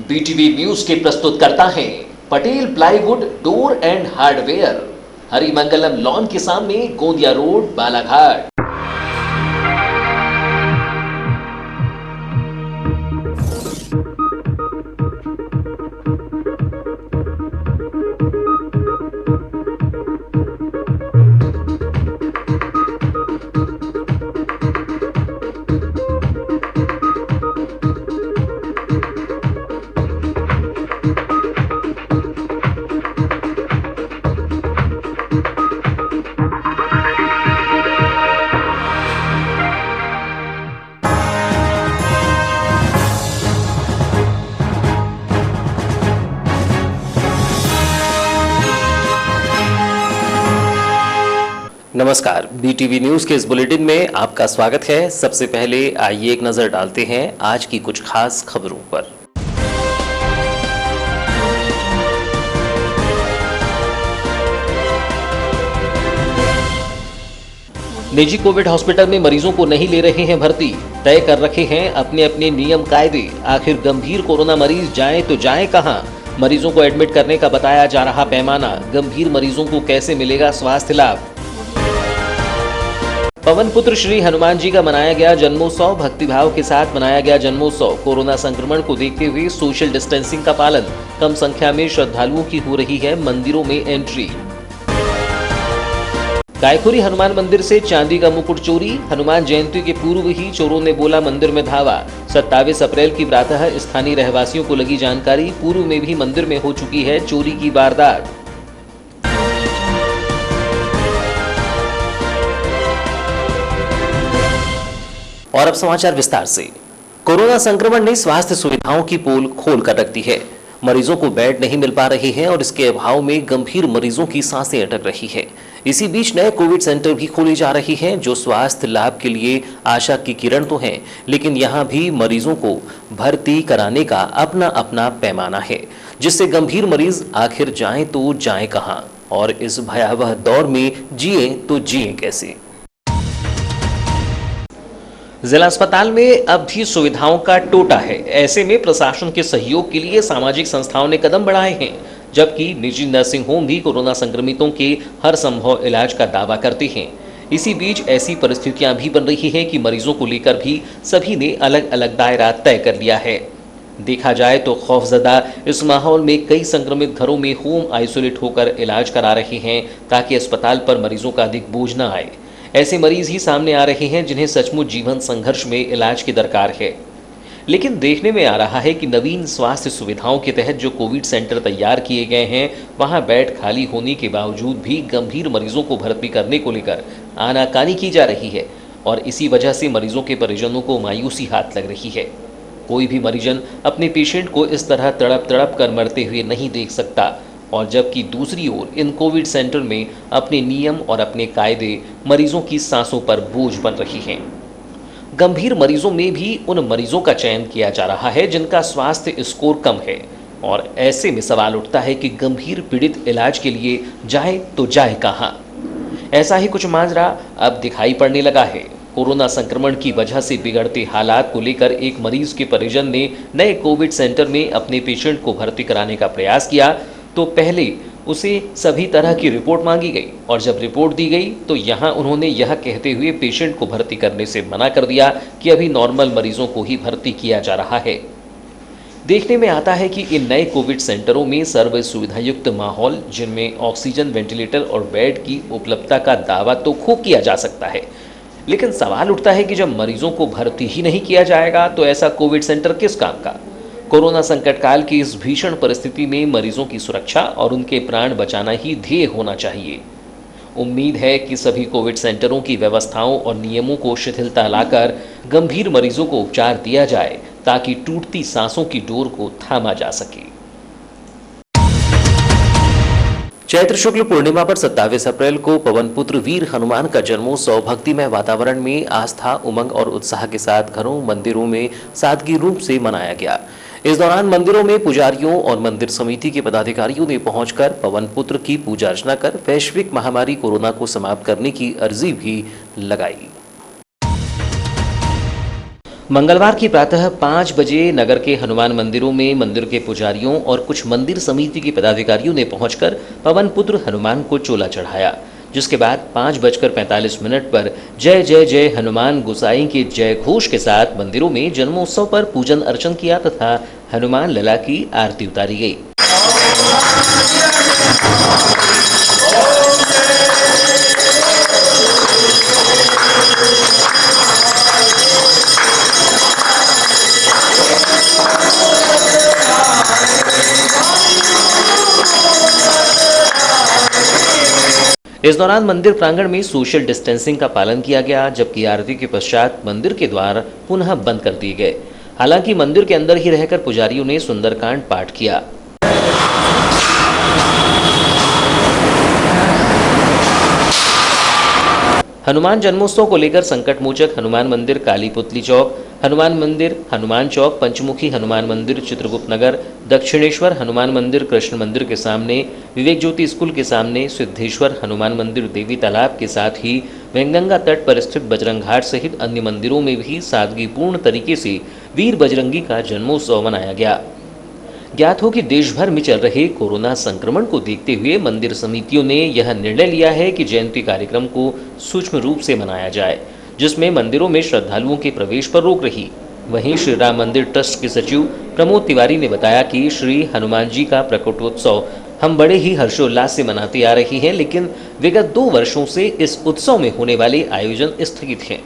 BTV news के प्रस्तुतकर्ता हैं Patel plywood door and hardware, Harimangalam lawn के सामने, गोंदिया रोड, बालाघाट। नमस्कार, बीटीवी न्यूज के इस बुलेटिन में आपका स्वागत है। सबसे पहले आइए एक नजर डालते हैं आज की कुछ खास खबरों पर। निजी कोविड हॉस्पिटल में मरीजों को नहीं ले रहे हैं भर्ती, तय कर रखे हैं अपने अपने नियम कायदे। आखिर गंभीर कोरोना मरीज जाएं तो जाएं कहां? मरीजों को एडमिट करने का बताया जा रहा पैमाना, गंभीर मरीजों को कैसे मिलेगा स्वास्थ्य लाभ? पवन पुत्र श्री हनुमान जी का मनाया गया जन्मोत्सव, भक्तिभाव के साथ मनाया गया जन्मोत्सव। कोरोना संक्रमण को देखते हुए सोशल डिस्टेंसिंग का पालन, कम संख्या में श्रद्धालुओं की हो रही है मंदिरों में एंट्री। गायखुरी हनुमान मंदिर से चांदी का मुकुट चोरी, हनुमान जयंती के पूर्व ही चोरों ने बोला मंदिर में धावा। 27 अप्रैल की प्रातः स्थानीय रहवासियों को लगी जानकारी, पूर्व में भी मंदिर में हो चुकी है चोरी की वारदात। और अब समाचार विस्तार से। कोरोना संक्रमण ने स्वास्थ्य सुविधाओं की पोल खोल कर रख दी है। मरीजों को बेड नहीं मिल पा रहे हैं और इसके अभाव में गंभीर मरीजों की सांसें अटक रही है। इसी बीच नए कोविड सेंटर भी खोले जा रहे हैं जो स्वास्थ्य लाभ के लिए आशा की किरण तो हैं, लेकिन यहां भी मरीजों को भर्ती कराने का अपना अपना पैमाना है, जिससे गंभीर मरीज आखिर जाएं तो जाएं कहां और इस भयावह दौर में जिए तो जिए कैसे। जिला अस्पताल में अब भी सुविधाओं का टोटा है। ऐसे में प्रशासन के सहयोग के लिए सामाजिक संस्थाओं ने कदम बढ़ाए हैं, जबकि निजी नर्सिंग होम भी कोरोना संक्रमितों के हर संभव इलाज का दावा करते हैं। इसी बीच ऐसी परिस्थितियां भी बन रही हैं कि मरीजों को लेकर भी सभी ने अलग अलग दायरा तय कर लिया है। देखा जाए तो खौफजदा इस माहौल में कई संक्रमित घरों में होम आइसोलेट होकर इलाज करा रहे हैं ताकि अस्पताल पर मरीजों का अधिक बोझ न आए। ऐसे मरीज ही सामने आ रहे हैं जिन्हें सचमुच जीवन संघर्ष में इलाज की दरकार है। लेकिन देखने में आ रहा है कि नवीन स्वास्थ्य सुविधाओं के तहत जो कोविड सेंटर तैयार किए गए हैं, वहां बेड खाली होने के बावजूद भी गंभीर मरीजों को भर्ती करने को लेकर आनाकानी की जा रही है और इसी वजह से मरीजों के परिजनों को मायूसी हाथ लग रही है। कोई भी मरीजन अपने पेशेंट को इस तरह तड़प तड़प कर मरते हुए नहीं देख सकता, और जबकि दूसरी ओर इन कोविड सेंटर में अपने नियम और अपने कायदे मरीजों की सांसों पर बोझ बन रही हैं। गंभीर मरीजों में भी उन मरीजों का चयन किया जा रहा है जिनका स्वास्थ्य स्कोर कम है, और ऐसे में सवाल उठता है कि गंभीर पीड़ित इलाज के लिए जाए तो जाए कहां? ऐसा ही कुछ माजरा अब दिखाई पड़ने लगा है। कोरोना संक्रमण की वजह से बिगड़ते हालात को लेकर एक मरीज के परिजन ने नए कोविड सेंटर में अपने पेशेंट को भर्ती कराने का प्रयास किया तो पहले उसे सभी तरह की रिपोर्ट मांगी गई, और जब रिपोर्ट दी गई तो यहाँ उन्होंने यह कहते हुए पेशेंट को भर्ती करने से मना कर दिया कि अभी नॉर्मल मरीजों को ही भर्ती किया जा रहा है। देखने में आता है कि इन नए कोविड सेंटरों में सर्व सुविधायुक्त माहौल, जिनमें ऑक्सीजन, वेंटिलेटर और बेड की उपलब्धता का दावा तो खूब किया जा सकता है, लेकिन सवाल उठता है कि जब मरीजों को भर्ती ही नहीं किया जाएगा तो ऐसा कोविड सेंटर किस काम का? कोरोना संकट काल की इस भीषण परिस्थिति में मरीजों की सुरक्षा और उनके प्राण बचाना ही ध्येय होना चाहिए। उम्मीद है कि सभी कोविड सेंटरों की व्यवस्थाओं और नियमों को शिथिलता लाकर गंभीर मरीजों को उपचार दिया जाए ताकि टूटती सांसों की डोर को थामा जा सके। चैत्र शुक्ल पूर्णिमा पर 27 अप्रैल को पवन पुत्र वीर हनुमान का जन्मोत्सव भक्तिमय वातावरण में आस्था, उमंग और उत्साह के साथ घरों, मंदिरों में सादगी रूप से मनाया गया। इस दौरान मंदिरों में पुजारियों और मंदिर समिति के पदाधिकारियों ने पहुंचकर पवन पुत्र की पूजा अर्चना कर वैश्विक महामारी कोरोना को समाप्त करने की अर्जी भी लगाई। मंगलवार की प्रातः 5 बजे नगर के हनुमान मंदिरों में मंदिर के पुजारियों और कुछ मंदिर समिति के पदाधिकारियों ने पहुंचकर पवन पुत्र हनुमान को चोला चढ़ाया, जिसके बाद 5:45 पर जय जय जय हनुमान गोसाई के जय घोष के साथ मंदिरों में जन्मोत्सव पर पूजन अर्चन किया तथा हनुमान लला की आरती उतारी गई। इस दौरान मंदिर प्रांगण में सोशल डिस्टेंसिंग का पालन किया गया, जबकि आरती के पश्चात मंदिर के द्वार पुनः बंद कर दिए गए। हालांकि मंदिर के अंदर ही रहकर पुजारियों ने सुंदरकांड पाठ किया। हनुमान जन्मोत्सव को लेकर संकटमोचक हनुमान मंदिर काली पुतली चौक, हनुमान मंदिर हनुमान चौक, पंचमुखी हनुमान मंदिर चित्रगुप्त नगर, दक्षिणेश्वर हनुमान मंदिर कृष्ण मंदिर के सामने, विवेक ज्योति स्कूल के सामने, सिद्धेश्वर हनुमान मंदिर देवी तालाब के साथ ही वेंगंगा तट पर स्थित बजरंग घाट सहित अन्य मंदिरों में भी सादगीपूर्ण तरीके से वीर बजरंगी का जन्मोत्सव मनाया गया। ज्ञात हो कि देश भर में चल रहे कोरोना संक्रमण को देखते हुए मंदिर समितियों ने यह निर्णय लिया है कि जयंती कार्यक्रम को सूक्ष्म रूप से मनाया जाए, जिसमें मंदिरों में श्रद्धालुओं के प्रवेश पर रोक रही। वहीं श्री राम मंदिर ट्रस्ट के सचिव प्रमोद तिवारी ने बताया कि श्री हनुमान जी का प्रकटोत्सव हम बड़े ही हर्षोल्लास से मनाते आ रहे हैं, लेकिन विगत 2 वर्षों से इस उत्सव में होने वाले आयोजन स्थगित हैं।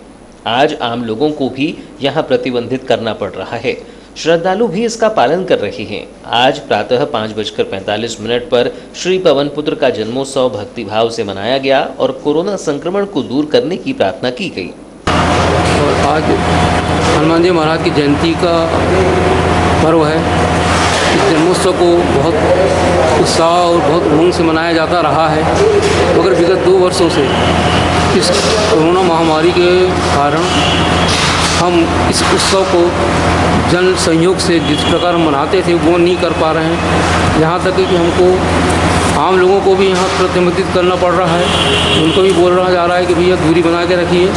आज आम लोगों को भी यहाँ प्रतिबंधित करना पड़ रहा है। श्रद्धालु भी इसका पालन कर रहे हैं। आज प्रातः 5:45 पर श्री पवन पुत्र का जन्मोत्सव भक्तिभाव से मनाया गया और कोरोना संक्रमण को दूर करने की प्रार्थना की गई। और आज हनुमान जी महाराज की जयंती का पर्व है। इस जन्मोत्सव को बहुत उत्साह और बहुत उमंग से मनाया जाता रहा है, मगर विगत 2 वर्षों से इस कोरोना महामारी के कारण हम इस उत्सव को जन सहयोग से जिस प्रकार हम मनाते थे वो नहीं कर पा रहे हैं। यहाँ तक कि हमको आम लोगों को भी यहाँ प्रतिबंधित करना पड़ रहा है। उनको भी बोल रहा जा रहा है कि भैया दूरी बना के रखिए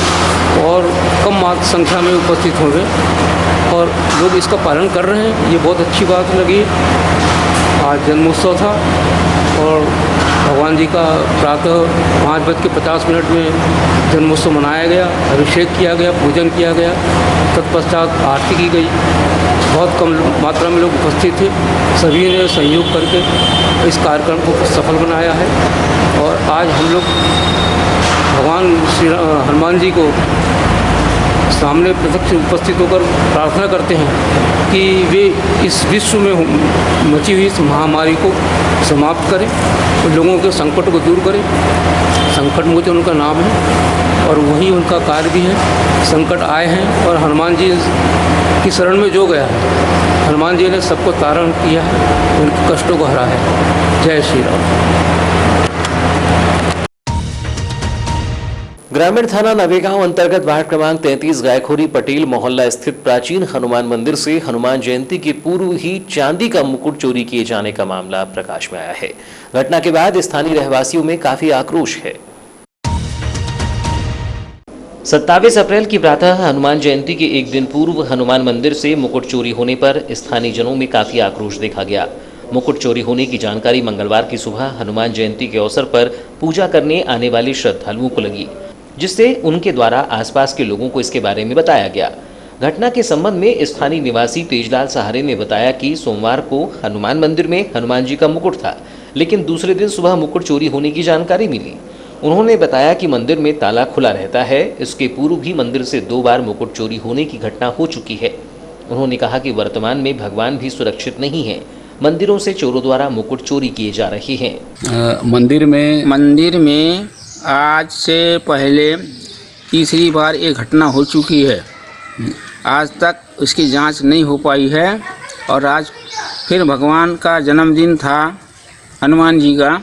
और कम मात्र संख्या में उपस्थित होंगे, और लोग इसका पालन कर रहे हैं। ये बहुत अच्छी बात लगी। आज जन्मोत्सव था और भगवान जी का प्रातः 5:50 में जन्मोत्सव मनाया गया, अभिषेक किया गया, पूजन किया गया, तत्पश्चात आरती की गई। बहुत कम मात्रा में लोग उपस्थित थे। सभी ने सहयोग करके इस कार्यक्रम को सफल बनाया है और आज हम लोग भगवान श्री हनुमान जी को सामने प्रत्यक्ष उपस्थित होकर प्रार्थना करते हैं कि वे इस विश्व में मची हुई इस महामारी को समाप्त करें और लोगों के संकट को दूर करें। संकट मोचन उनका नाम है और वही उनका कार्य भी है। संकट आए हैं और हनुमान जी की शरण में जो गया है, हनुमान जी ने सबको तारण किया है, उनके कष्टों को हरा है। जय श्री राम। ग्रामीण थाना नवेगांव अंतर्गत वार्ड क्रमांक 33 गायखोरी पटेल मोहल्ला स्थित प्राचीन हनुमान मंदिर से हनुमान जयंती के पूर्व ही चांदी का मुकुट चोरी किए जाने का मामला प्रकाश में आया है। घटना के बाद स्थानीय रहवासियों में काफी आक्रोश है। 27 अप्रैल की प्रातः हनुमान जयंती के एक दिन पूर्व हनुमान मंदिर से मुकुट चोरी होने पर स्थानीय जनों में काफी आक्रोश देखा गया। मुकुट चोरी होने की जानकारी मंगलवार की सुबह हनुमान जयंती के अवसर पर पूजा करने आने वाले श्रद्धालुओं को लगी, जिससे उनके द्वारा आसपास के लोगों को इसके बारे में बताया गया। घटना के संबंध में स्थानीय निवासी तेजलाल सहारे ने बताया कि सोमवार को हनुमान मंदिर में हनुमान जी का मुकुट था, लेकिन दूसरे दिन सुबह मुकुट चोरी होने की जानकारी मिली। उन्होंने बताया कि मंदिर में ताला खुला रहता है। इसके पूर्व भी मंदिर से 2 बार मुकुट चोरी होने की घटना हो चुकी है। उन्होंने कहा कि वर्तमान में भगवान भी सुरक्षित नहीं है, मंदिरों से चोरों द्वारा मुकुट चोरी किए जा रहे हैं। मंदिर में आज से पहले तीसरी बार ये घटना हो चुकी है। आज तक उसकी जांच नहीं हो पाई है और आज फिर भगवान का जन्मदिन था हनुमान जी का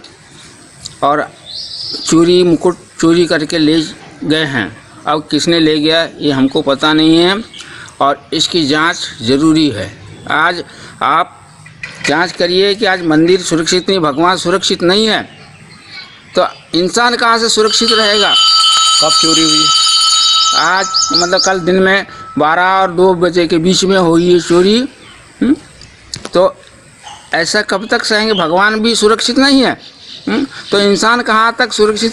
और मुकुट चोरी करके ले गए हैं। अब किसने ले गया ये हमको पता नहीं है और इसकी जांच ज़रूरी है। आज आप जांच करिए कि आज मंदिर सुरक्षित नहीं, भगवान सुरक्षित नहीं है तो इंसान कहाँ से सुरक्षित रहेगा। कब चोरी हुई? आज मतलब कल दिन में 12 और 2 बजे के बीच में हुई है चोरी। तो ऐसा कब तक सहेंगे? भगवान भी सुरक्षित नहीं है, तो इंसान कहाँ तक सुरक्षित?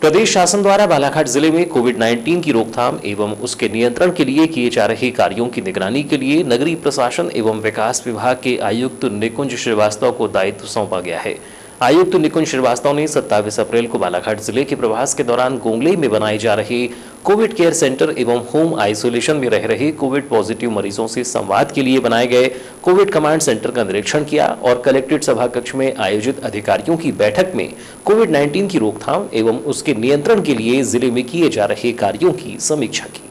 प्रदेश शासन द्वारा बालाघाट जिले में कोविड-19 की रोकथाम एवं उसके नियंत्रण के लिए किए जा रहे कार्यों की निगरानी के लिए नगरीय प्रशासन एवं विकास विभाग के आयुक्त निकुंज श्रीवास्तव को दायित्व सौंपा गया है। आयुक्त निकुंज श्रीवास्तव ने 27 अप्रैल को बालाघाट जिले के प्रवास के दौरान गोंगले में बनाए जा रहे कोविड केयर सेंटर एवं होम आइसोलेशन में रह रहे कोविड पॉजिटिव मरीजों से संवाद के लिए बनाए गए कोविड कमांड सेंटर का निरीक्षण किया और कलेक्ट्रेट सभा कक्ष में आयोजित अधिकारियों की बैठक में कोविड-19 की रोकथाम एवं उसके नियंत्रण के लिए जिले में किए जा रहे कार्यों की समीक्षा की।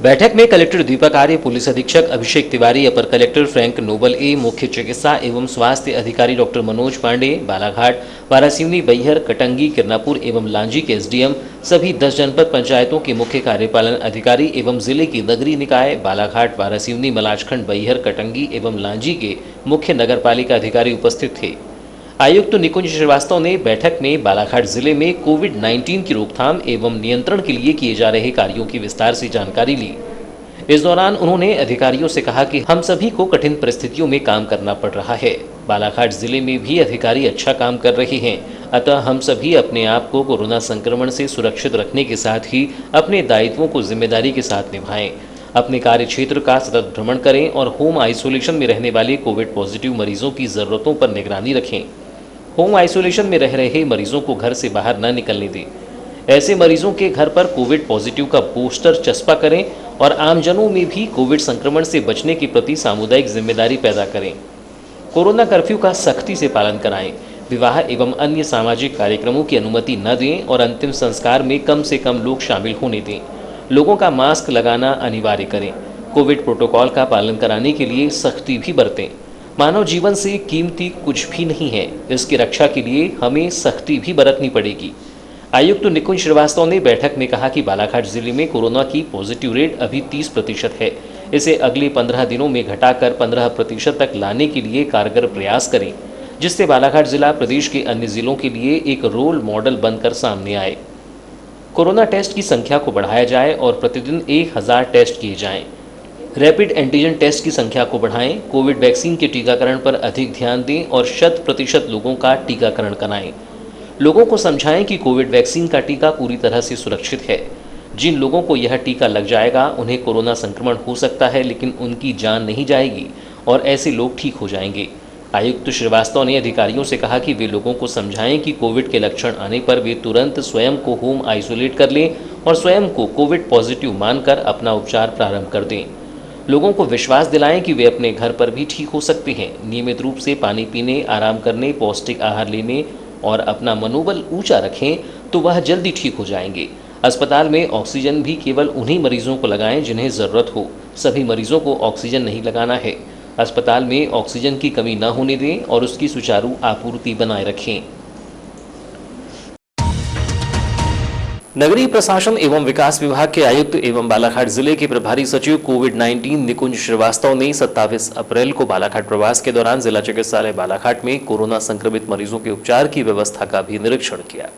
बैठक में कलेक्टर दीपक आर्य, पुलिस अधीक्षक अभिषेक तिवारी, अपर कलेक्टर फ्रैंक नोबल ए, मुख्य चिकित्सा एवं स्वास्थ्य अधिकारी डॉक्टर मनोज पांडे, बालाघाट, वारासिवनी, बैहर, कटंगी, किरनापुर एवं लांजी के एसडीएम, सभी 10 जनपद पंचायतों के मुख्य कार्यपालन अधिकारी एवं जिले की नगरीय निकाय बालाघाट, वारासिवनी, मलाजखंड, बैहर, कटंगी एवं लांजी के मुख्य नगरपालिका अधिकारी उपस्थित थे। आयुक्त निकुंज श्रीवास्तव ने बैठक में बालाघाट जिले में कोविड-19 की रोकथाम एवं नियंत्रण के लिए किए जा रहे कार्यों की विस्तार से जानकारी ली। इस दौरान उन्होंने अधिकारियों से कहा कि हम सभी को कठिन परिस्थितियों में काम करना पड़ रहा है। बालाघाट जिले में भी अधिकारी अच्छा काम कर रहे हैं, अतः हम सभी अपने आप को कोरोना संक्रमण से सुरक्षित रखने के साथ ही अपने दायित्वों को जिम्मेदारी के साथ निभाएं। अपने कार्य क्षेत्र का सतत भ्रमण करें और होम आइसोलेशन में रहने वाले कोविड पॉजिटिव मरीजों की जरूरतों पर निगरानी रखें। होम आइसोलेशन में रह रहे मरीजों को घर से बाहर न निकलने दें। ऐसे मरीजों के घर पर कोविड पॉजिटिव का पोस्टर चस्पा करें और आमजनों में भी कोविड संक्रमण से बचने के प्रति सामुदायिक जिम्मेदारी पैदा करें। कोरोना कर्फ्यू का सख्ती से पालन कराएं। विवाह एवं अन्य सामाजिक कार्यक्रमों की अनुमति न दें और अंतिम संस्कार में कम से कम लोग शामिल होने दें। लोगों का मास्क लगाना अनिवार्य करें। कोविड प्रोटोकॉल का पालन कराने के लिए सख्ती भी बरतें। मानव जीवन से कीमती कुछ भी नहीं है, इसकी रक्षा के लिए हमें सख्ती भी बरतनी पड़ेगी। आयुक्त निकुंज श्रीवास्तव ने बैठक में कहा कि बालाघाट जिले में कोरोना की पॉजिटिव रेट अभी 30% है। इसे अगले 15 दिनों में घटाकर 15% तक लाने के लिए कारगर प्रयास करें, जिससे बालाघाट जिला प्रदेश के अन्य जिलों के लिए एक रोल मॉडल बनकर सामने आए। कोरोना टेस्ट की संख्या को बढ़ाया जाए और प्रतिदिन 1000 टेस्ट किए जाएं। रैपिड एंटीजन टेस्ट की संख्या को बढ़ाएं। कोविड वैक्सीन के टीकाकरण पर अधिक ध्यान दें और 100% लोगों का टीकाकरण कराएं। लोगों को समझाएं कि कोविड वैक्सीन का टीका पूरी तरह से सुरक्षित है। जिन लोगों को यह टीका लग जाएगा उन्हें कोरोना संक्रमण हो सकता है, लेकिन उनकी जान नहीं जाएगी और ऐसे लोग ठीक हो जाएंगे। आयुक्त श्रीवास्तव ने अधिकारियों से कहा कि वे लोगों को समझाएं कि कोविड के लक्षण आने पर वे तुरंत स्वयं को होम आइसोलेट कर लें और स्वयं को कोविड पॉजिटिव मानकर अपना उपचार प्रारंभ कर दें। लोगों को विश्वास दिलाएं कि वे अपने घर पर भी ठीक हो सकते हैं। नियमित रूप से पानी पीने, आराम करने, पौष्टिक आहार लेने और अपना मनोबल ऊंचा रखें तो वह जल्दी ठीक हो जाएंगे। अस्पताल में ऑक्सीजन भी केवल उन्हीं मरीजों को लगाएं जिन्हें ज़रूरत हो। सभी मरीजों को ऑक्सीजन नहीं लगाना है। अस्पताल में ऑक्सीजन की कमी न होने दें और उसकी सुचारू आपूर्ति बनाए रखें। नगरीय प्रशासन एवं विकास विभाग के आयुक्त एवं बालाघाट जिले के प्रभारी सचिव कोविड-19 निकुंज श्रीवास्तव ने 27 अप्रैल को बालाघाट प्रवास के दौरान जिला चिकित्सालय बालाघाट में कोरोना संक्रमित मरीजों के उपचार की व्यवस्था का भी निरीक्षण किया।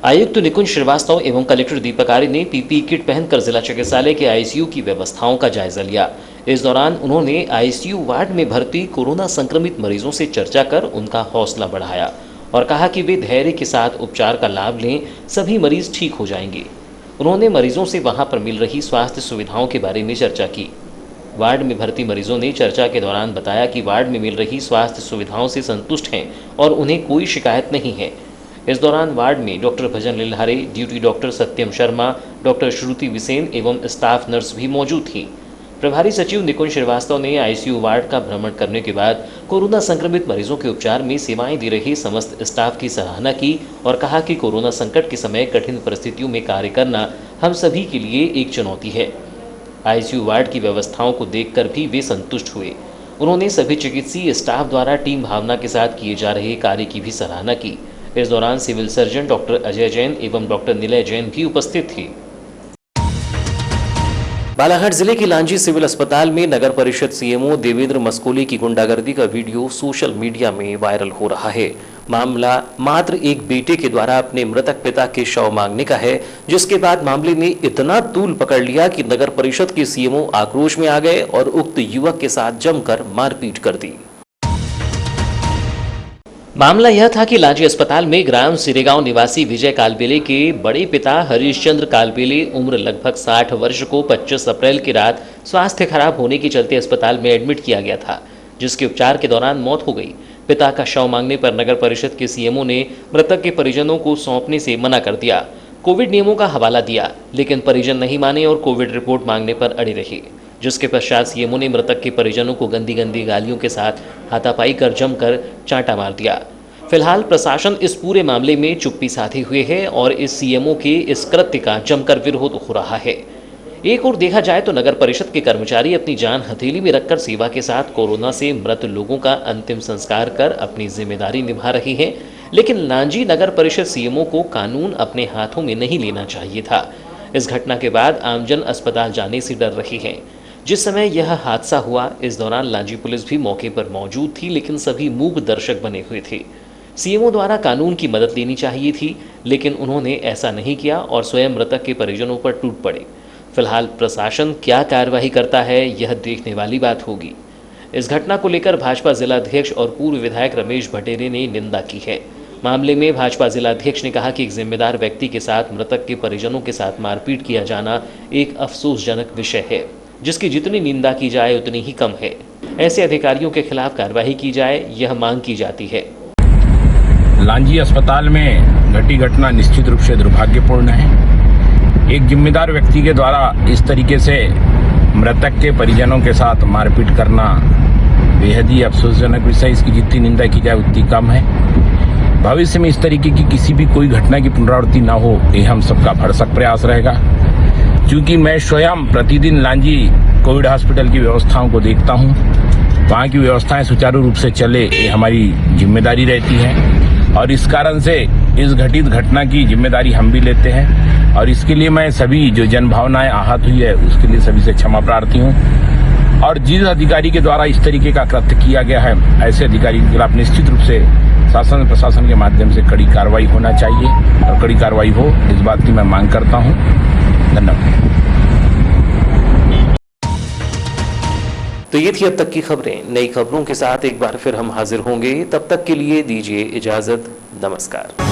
आयुक्त निकुंज श्रीवास्तव एवं कलेक्टर दीपक आर्य ने पीपीई किट पहनकर जिला चिकित्सालय के आईसीयू की व्यवस्थाओं का जायजा लिया। इस दौरान उन्होंने आईसीयू वार्ड में भर्ती कोरोना संक्रमित मरीजों से चर्चा कर उनका हौसला बढ़ाया और कहा कि वे धैर्य के साथ उपचार का लाभ लें, सभी मरीज ठीक हो जाएंगे। उन्होंने मरीजों से वहां पर मिल रही स्वास्थ्य सुविधाओं के बारे में चर्चा की। वार्ड में भर्ती मरीजों ने चर्चा के दौरान बताया कि वार्ड में मिल रही स्वास्थ्य सुविधाओं से संतुष्ट हैं और उन्हें कोई शिकायत नहीं है। इस दौरान वार्ड में डॉक्टर भजन लिल्हारे, ड्यूटी डॉक्टर सत्यम शर्मा, डॉक्टर श्रुति विसेन एवं स्टाफ नर्स भी मौजूद थी। प्रभारी सचिव निकुंज श्रीवास्तव ने आईसीयू वार्ड का भ्रमण करने के बाद कोरोना संक्रमित मरीजों के उपचार में सेवाएं दे रहे समस्त स्टाफ की सराहना की और कहा कि कोरोना संकट के समय कठिन परिस्थितियों में कार्य करना हम सभी के लिए एक चुनौती है। आईसीयू वार्ड की व्यवस्थाओं को देखकर भी वे संतुष्ट हुए। उन्होंने सभी चिकित्सीय स्टाफ द्वारा टीम भावना के साथ किए जा रहे कार्य की भी सराहना की। इस दौरान civil surgeon doctor Ajay Jain एवं डॉक्टर निलय जैन भी उपस्थित थे। बालाघाट जिले की लांजी सिविल अस्पताल में नगर परिषद सीएमओ देवेंद्र मस्कोली की गुंडागर्दी का वीडियो सोशल मीडिया में वायरल हो रहा है। मामला मात्र एक बेटे के द्वारा अपने मृतक पिता के शव मांगने का है, जिसके बाद मामले ने इतना तूल पकड़ लिया कि नगर परिषद के सीएमओ आक्रोश में आ गए और उक्त युवक के साथ जमकर मारपीट कर दी। मामला यह था कि लांजी अस्पताल में ग्राम सिरेगांव निवासी विजय कालबेले के बड़े पिता हरीशचंद्र कालबेले उम्र लगभग 60 वर्ष को 25 अप्रैल की रात स्वास्थ्य खराब होने के चलते अस्पताल में एडमिट किया गया था, जिसके उपचार के दौरान मौत हो गई। पिता का शव मांगने पर नगर परिषद के सीएमओ ने मृतक के परिजनों को सौंपने से मना कर दिया। कोविड नियमों का हवाला दिया, लेकिन परिजन नहीं माने और कोविड रिपोर्ट मांगने पर अड़े रहे, जिसके पश्चात सीएमओ ने मृतक के परिजनों को गंदी गंदी गालियों के साथ हाथापाई कर जमकर चांटा मार दिया। फिलहाल प्रशासन इस पूरे मामले में चुप्पी साधे हुए है और इस सीएमओ के इस कृत्य का जमकर विरोध हो रहा है। एक और देखा जाए तो नगर परिषद के कर्मचारी अपनी जान हथेली में रखकर सेवा के साथ कोरोना से मृत लोगों का अंतिम संस्कार कर अपनी जिम्मेदारी निभा रही हैं, लेकिन लांजी नगर परिषद सीएमओ को कानून अपने हाथों में नहीं लेना चाहिए था। इस घटना के बाद आमजन अस्पताल जाने से डर रही है। जिस समय यह हादसा हुआ, इस दौरान लांजी पुलिस भी मौके पर मौजूद थी, लेकिन सभी मूक दर्शक बने हुए थे। सीएमओ द्वारा कानून की मदद लेनी चाहिए थी, लेकिन उन्होंने ऐसा नहीं किया और स्वयं मृतक के परिजनों पर टूट पड़े। फिलहाल प्रशासन क्या कार्रवाई करता है, यह देखने वाली बात होगी। इस घटना को लेकर भाजपा जिलाध्यक्ष और पूर्व विधायक रमेश भटेरे ने निंदा की है। मामले में भाजपा जिलाध्यक्ष ने कहा कि एक जिम्मेदार व्यक्ति के साथ मृतक के परिजनों के साथ मारपीट किया जाना एक अफसोसजनक विषय है, जिसकी जितनी निंदा की जाए उतनी ही कम है। ऐसे अधिकारियों के खिलाफ कार्रवाई की जाए, यह मांग की जाती है। लांजी अस्पताल में घटी घटना निश्चित रूप से दुर्भाग्यपूर्ण है। एक जिम्मेदार व्यक्ति के द्वारा इस तरीके से मृतक के परिजनों के साथ मारपीट करना बेहद ही अफसोसजनक विषय। इसकी जितनी निंदा की जाए उतनी कम है। भविष्य में इस तरीके की किसी भी कोई घटना की पुनरावृत्ति न हो, ये हम सबका भरसक प्रयास रहेगा। क्योंकि मैं स्वयं प्रतिदिन लांजी कोविड हॉस्पिटल की व्यवस्थाओं को देखता हूँ, वहाँ की व्यवस्थाएं सुचारू रूप से चले, ये हमारी जिम्मेदारी रहती है और इस कारण से इस घटित घटना की जिम्मेदारी हम भी लेते हैं और इसके लिए मैं सभी जो जनभावनाएं आहत हुई है उसके लिए सभी से क्षमा प्रार्थी हूँ। और जिस अधिकारी के द्वारा इस तरीके का कृत्य किया गया है, ऐसे अधिकारी के खिलाफ निश्चित रूप से शासन प्रशासन के माध्यम से कड़ी कार्रवाई होना चाहिए और कड़ी कार्रवाई हो, इस बात की मैं मांग करता हूँ। धन्यवाद। तो ये थी अब तक की खबरें। नई खबरों के साथ एक बार फिर हम हाजिर होंगे। तब तक के लिए दीजिए इजाजत। नमस्कार।